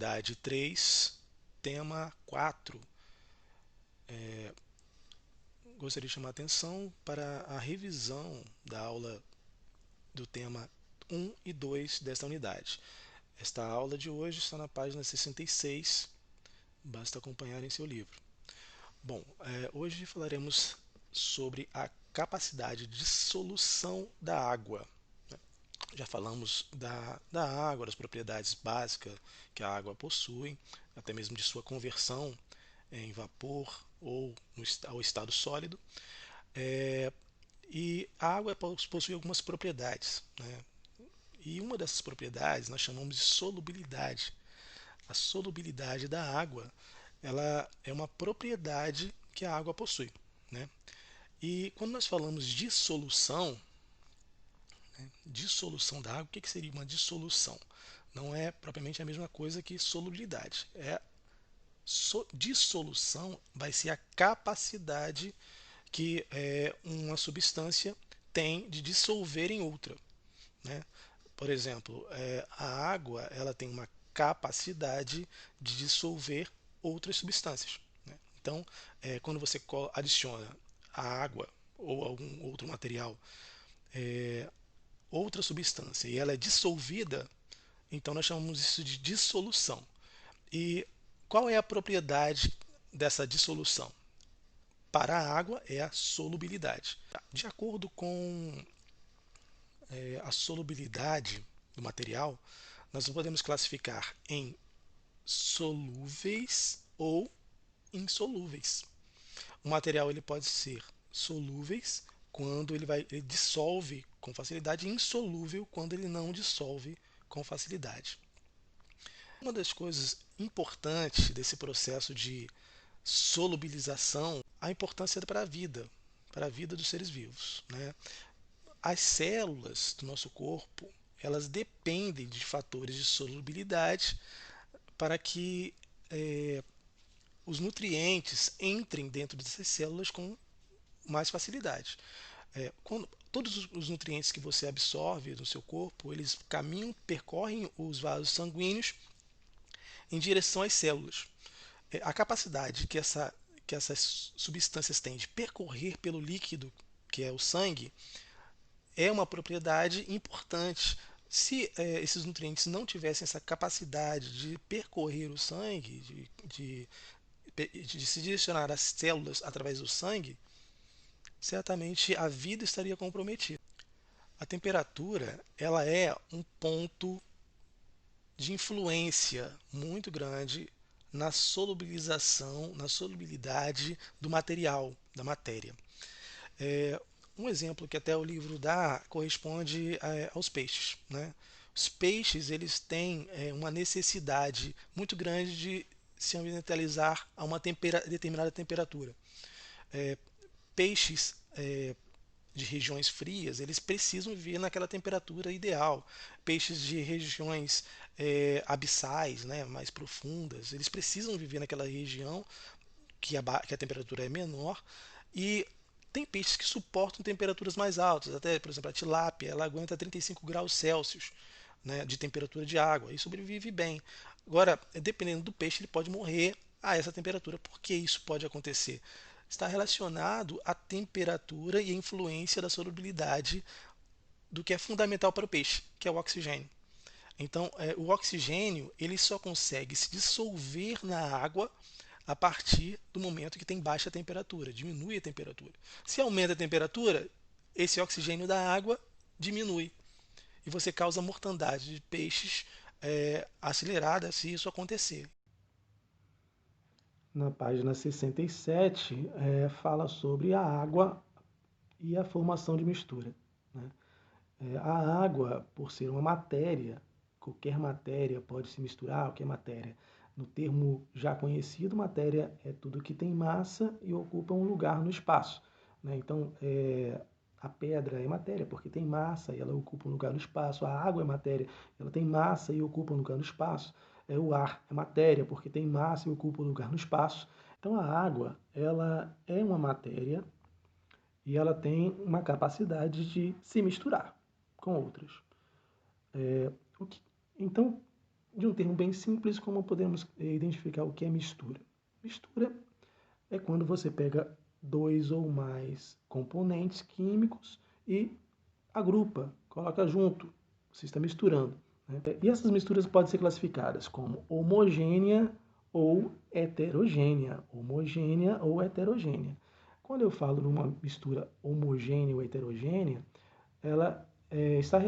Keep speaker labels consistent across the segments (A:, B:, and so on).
A: unidade 3, tema 4. Gostaria de chamar a atenção para a revisão da aula do tema 1 e 2 desta unidade. Esta aula de hoje está na página 66, basta acompanhar em seu livro. Bom, hoje falaremos sobre a capacidade de dissolução da água. Já falamos da água, das propriedades básicas que a água possui, até mesmo de sua conversão em vapor ou ao estado sólido. E a água possui algumas propriedades, né? E uma dessas propriedades nós chamamos de solubilidade. A solubilidade da água, ela é uma propriedade que a água possui, né? E quando nós falamos de solução, dissolução da água, o que seria uma dissolução? Não é propriamente a mesma coisa que solubilidade. Dissolução vai ser a capacidade que uma substância tem de dissolver em outra, né? Por exemplo, a água ela tem uma capacidade de dissolver outras substâncias, né? Então, quando você adiciona a água ou algum outro material, outra substância, e ela é dissolvida, então nós chamamos isso de dissolução. E qual é a propriedade dessa dissolução? Para a água é a solubilidade. De acordo com a solubilidade do material, nós podemos classificar em solúveis ou insolúveis. O material ele pode ser solúveis quando ele dissolve com facilidade e insolúvel quando ele não dissolve com facilidade. Uma das coisas importantes desse processo de solubilização, a importância para a vida dos seres vivos, né? As células do nosso corpo, elas dependem de fatores de solubilidade para que os nutrientes entrem dentro dessas células com mais facilidade. Todos os nutrientes que você absorve no seu corpo, eles caminham, percorrem os vasos sanguíneos em direção às células. A capacidade que essas substâncias têm de percorrer pelo líquido, que é o sangue, é uma propriedade importante. Se esses nutrientes não tivessem essa capacidade de percorrer o sangue, de se direcionar às células através do sangue, certamente a vida estaria comprometida. A temperatura ela é um ponto de influência muito grande na solubilização, na solubilidade do material, da matéria. Um exemplo que até o livro dá corresponde aos peixes, né? Os peixes eles têm uma necessidade muito grande de se ambientalizar a uma determinada temperatura. Peixes de regiões frias, eles precisam viver naquela temperatura ideal. Peixes de regiões abissais, né, mais profundas, eles precisam viver naquela região que a temperatura é menor. E tem peixes que suportam temperaturas mais altas, até, por exemplo, a tilápia, ela aguenta 35 graus Celsius, né, de temperatura de água e sobrevive bem. Agora, dependendo do peixe, ele pode morrer a essa temperatura. Por que isso pode acontecer? Está relacionado à temperatura e à influência da solubilidade do que é fundamental para o peixe, que é o oxigênio. Então, o oxigênio ele só consegue se dissolver na água a partir do momento que tem baixa temperatura, diminui a temperatura. Se aumenta a temperatura, esse oxigênio da água diminui e você causa mortandade de peixes acelerada se isso acontecer.
B: Na página 67, fala sobre a água e a formação de mistura, né? A água, por ser uma matéria, qualquer matéria pode se misturar, qualquer matéria. No termo já conhecido, matéria é tudo que tem massa e ocupa um lugar no espaço, né? Então, a pedra é matéria porque tem massa e ela ocupa um lugar no espaço. A água é matéria, ela tem massa e ocupa um lugar no espaço. O ar é matéria porque tem massa e ocupa um lugar no espaço. Então, a água, ela é uma matéria e ela tem uma capacidade de se misturar com outras. Então, de um termo bem simples, como podemos identificar o que é mistura? Mistura é quando você pega dois ou mais componentes químicos e agrupa, coloca junto, você está misturando. Né? E essas misturas podem ser classificadas como homogênea ou heterogênea. Homogênea ou heterogênea. Quando eu falo numa mistura homogênea ou heterogênea, ela está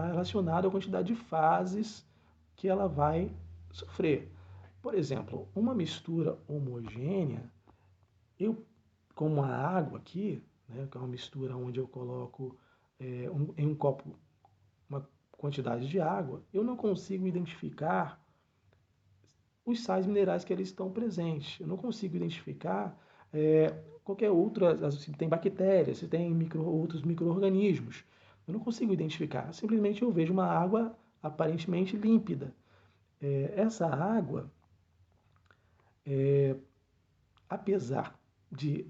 B: relacionada à quantidade de fases que ela vai sofrer. Por exemplo, uma mistura homogênea, eu, como a água aqui, né, que é uma mistura onde eu coloco em um copo uma quantidade de água, eu não consigo identificar os sais minerais que eles estão presentes. Eu não consigo identificar qualquer outra, se tem bactérias, se tem outros micro-organismos. Eu não consigo identificar. Simplesmente eu vejo uma água aparentemente límpida. Essa água, apesar de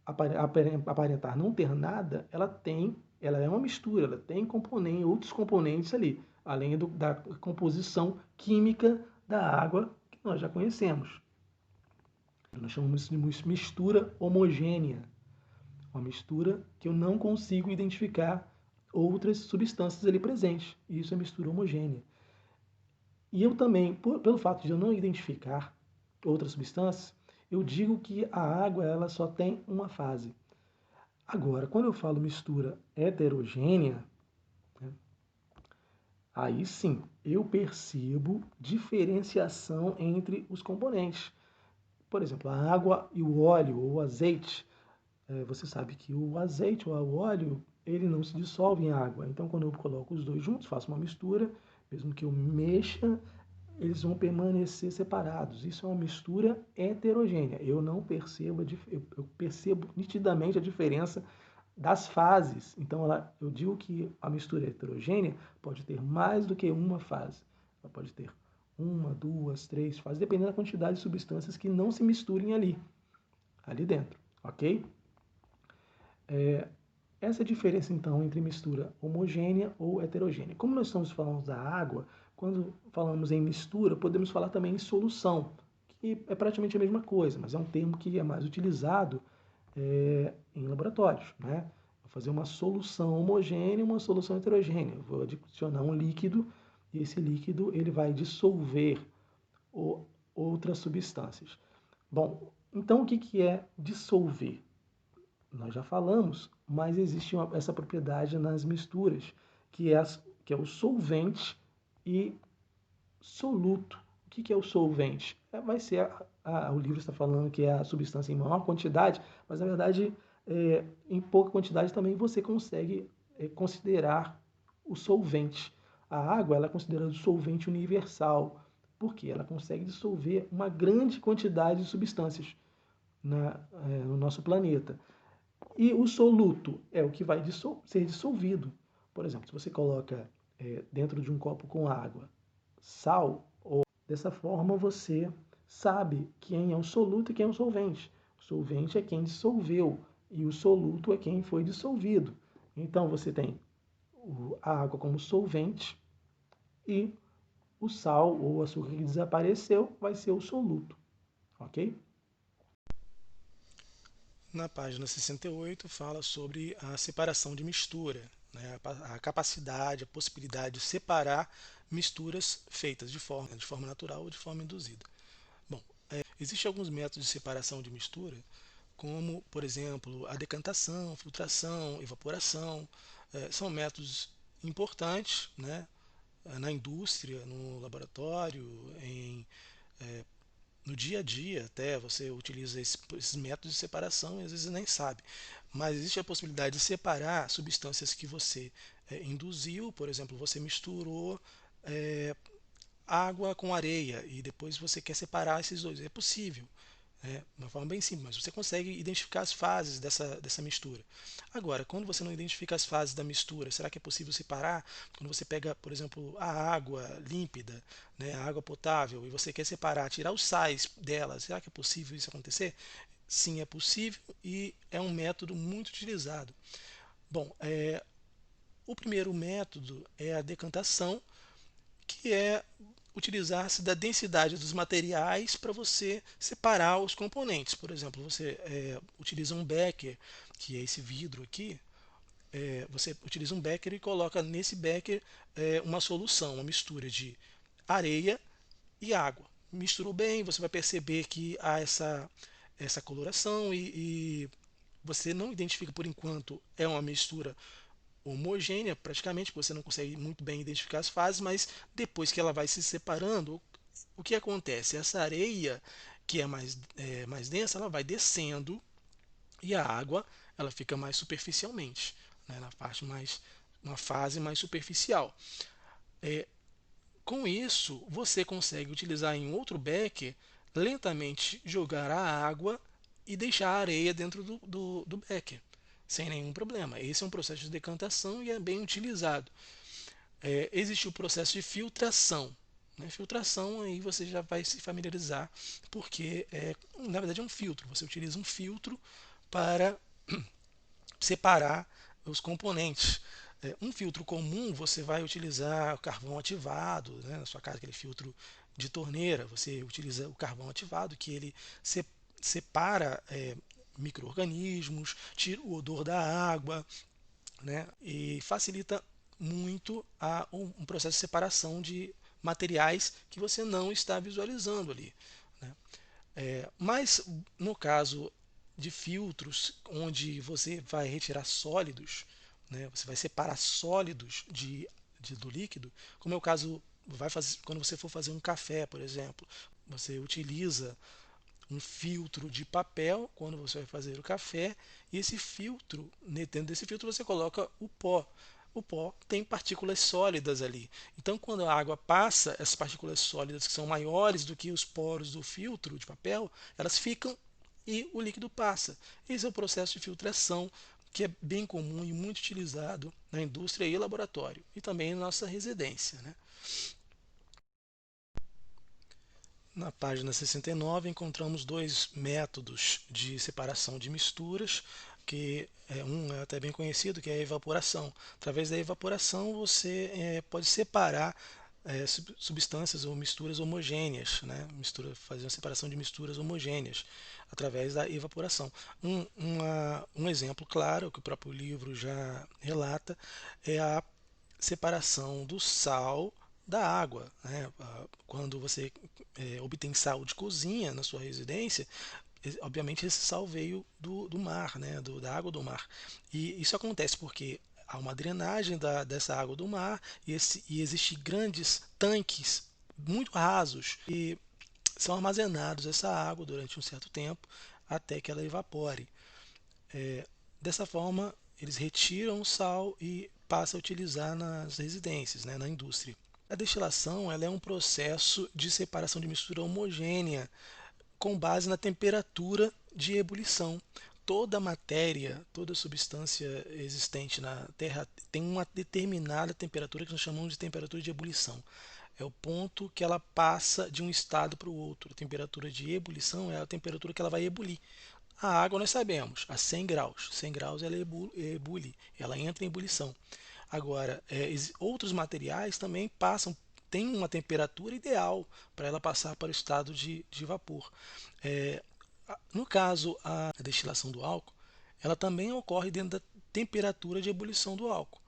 B: aparentar não ter nada, ela é uma mistura, ela tem outros componentes ali, além da composição química da água que nós já conhecemos. Nós chamamos de mistura homogênea, uma mistura que eu não consigo identificar outras substâncias ali presentes. Isso é mistura homogênea. E eu também, pelo fato de eu não identificar outras substâncias, eu digo que a água ela só tem uma fase. Agora, quando eu falo mistura heterogênea, né, aí sim eu percebo diferenciação entre os componentes. Por exemplo, a água e o óleo ou o azeite. Você sabe que o azeite ou o óleo ele não se dissolve em água. Então, quando eu coloco os dois juntos, faço uma mistura, mesmo que eu mexa, eles vão permanecer separados. Isso é uma mistura heterogênea. Eu não percebo, eu percebo nitidamente a diferença das fases. Então, eu digo que a mistura heterogênea pode ter mais do que uma fase. Ela pode ter uma, duas, três fases, dependendo da quantidade de substâncias que não se misturem ali dentro, ok? Essa é a diferença, então, entre mistura homogênea ou heterogênea. Como nós estamos falando da água, quando falamos em mistura, podemos falar também em solução, que é praticamente a mesma coisa, mas é um termo que é mais utilizado em laboratórios. Né? Vou fazer uma solução homogênea e uma solução heterogênea. Eu vou adicionar um líquido e esse líquido ele vai dissolver outras substâncias. Bom, então o que é dissolver? Nós já falamos, mas existe essa propriedade nas misturas, que é o solvente e soluto. O que é o solvente? Vai ser, o livro está falando que é a substância em maior quantidade, mas na verdade, em pouca quantidade também você consegue considerar o solvente. A água ela é considerada o solvente universal, porque ela consegue dissolver uma grande quantidade de substâncias no nosso planeta. E o soluto é o que vai ser dissolvido. Por exemplo, se você coloca dentro de um copo com água sal, dessa forma você sabe quem é o soluto e quem é o solvente. O solvente é quem dissolveu e o soluto é quem foi dissolvido. Então você tem a água como solvente e o sal ou o açúcar que desapareceu vai ser o soluto, ok?
A: Na página 68 fala sobre a separação de mistura, né? A capacidade, a possibilidade de separar misturas feitas de forma natural ou de forma induzida. Bom, existem alguns métodos de separação de mistura, como, por exemplo, a decantação, filtração, evaporação. São métodos importantes, né? Na indústria, no laboratório, no dia a dia até você utiliza esses métodos de separação e às vezes nem sabe. Mas existe a possibilidade de separar substâncias que você induziu, por exemplo, você misturou é, água com areia e depois você quer separar esses dois. É possível, né? De uma forma bem simples, mas você consegue identificar as fases dessa mistura. Agora, quando você não identifica as fases da mistura, será que é possível separar? Quando você pega, por exemplo, a água límpida, né, a água potável, e você quer separar, tirar os sais dela, será que é possível isso acontecer? Sim, é possível e é um método muito utilizado. Bom, o primeiro método é a decantação, que é utilizar-se da densidade dos materiais para você separar os componentes. Por exemplo, você utiliza um becker, que é esse vidro aqui. Você utiliza um becker e coloca nesse becker uma solução, uma mistura de areia e água. Misturou bem, você vai perceber que há essa coloração e você não identifica por enquanto é uma mistura homogênea, praticamente, você não consegue muito bem identificar as fases, mas depois que ela vai se separando, o que acontece? Essa areia, que mais densa, ela vai descendo e a água ela fica mais superficialmente, né, na parte mais, uma fase mais superficial. Com isso, você consegue utilizar em outro becker, lentamente jogar a água e deixar a areia dentro do becker, sem nenhum problema. Esse é um processo de decantação e é bem utilizado. Existe o processo de filtração. Né? Filtração, aí você já vai se familiarizar, porque na verdade é um filtro. Você utiliza um filtro para separar os componentes. Um filtro comum, você vai utilizar o carvão ativado, né? Na sua casa, aquele filtro de torneira, você utiliza o carvão ativado, que ele separa micro-organismos, tira o odor da água, né? E facilita muito um processo de separação de materiais que você não está visualizando ali. Né? Mas no caso de filtros, onde você vai retirar sólidos, né, você vai separar sólidos do líquido, como é o caso, quando você for fazer um café, por exemplo, você utiliza um filtro de papel quando você vai fazer o café, e esse filtro, dentro desse filtro você coloca o pó. O pó tem partículas sólidas ali. Então, quando a água passa, essas partículas sólidas que são maiores do que os poros do filtro de papel, elas ficam e o líquido passa. Esse é o processo de filtração que é bem comum e muito utilizado na indústria e laboratório, e também na nossa residência. Né? Na página 69 encontramos dois métodos de separação de misturas, que um é até bem conhecido, que é a evaporação. Através da evaporação você pode separar substâncias ou misturas homogêneas, né? Fazer uma separação de misturas homogêneas através da evaporação. Um exemplo claro, que o próprio livro já relata, é a separação do sal da água. Né? Quando você obtém sal de cozinha na sua residência, obviamente esse sal veio do mar, né? Da água do mar. E isso acontece porque há uma drenagem dessa água do mar e existem grandes tanques muito rasos e são armazenados essa água durante um certo tempo até que ela evapore. Dessa forma, eles retiram o sal e passam a utilizar nas residências, né, na indústria. A destilação ela é um processo de separação de mistura homogênea com base na temperatura de ebulição. Toda matéria, toda substância existente na Terra tem uma determinada temperatura que nós chamamos de temperatura de ebulição. É o ponto que ela passa de um estado para o outro. A temperatura de ebulição é a temperatura que ela vai ebulir. A água nós sabemos, a 100 graus. 100 graus ela ebule, ela entra em ebulição. Agora, outros materiais também passam, tem uma temperatura ideal para ela passar para o estado de vapor. É, no caso, a destilação do álcool, ela também ocorre dentro da temperatura de ebulição do álcool.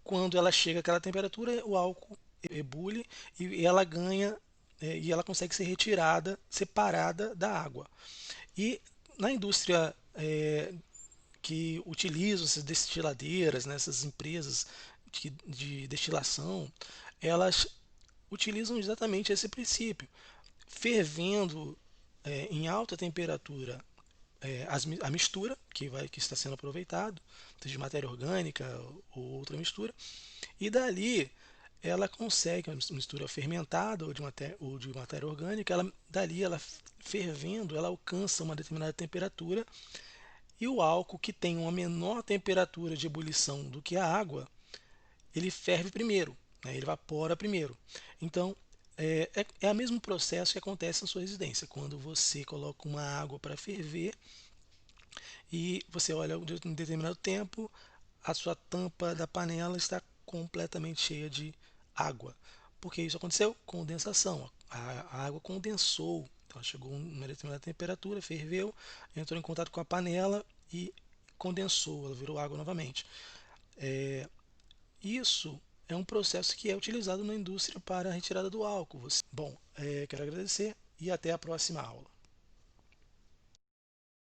A: Quando ela chega àquela temperatura, o álcool ebule e ela ganha e ela consegue ser retirada, separada da água. E na indústria que utilizam essas destiladeiras, né, essas empresas de destilação, elas utilizam exatamente esse princípio, fervendo em alta temperatura a mistura que está sendo aproveitado, seja de matéria orgânica ou outra mistura, e dali ela consegue, uma mistura fermentada ou de matéria orgânica, dali ela fervendo, ela alcança uma determinada temperatura e o álcool, que tem uma menor temperatura de ebulição do que a água, ele ferve primeiro, né? Ele evapora primeiro. Então, é o mesmo processo que acontece na sua residência. Quando você coloca uma água para ferver e você olha de um determinado tempo, a sua tampa da panela está completamente cheia de água. Porque isso aconteceu? Condensação. A água condensou, então ela chegou a uma determinada temperatura, ferveu, entrou em contato com a panela e condensou, ela virou água novamente. Isso é um processo que é utilizado na indústria para a retirada do álcool. Bom, quero agradecer e até a próxima aula.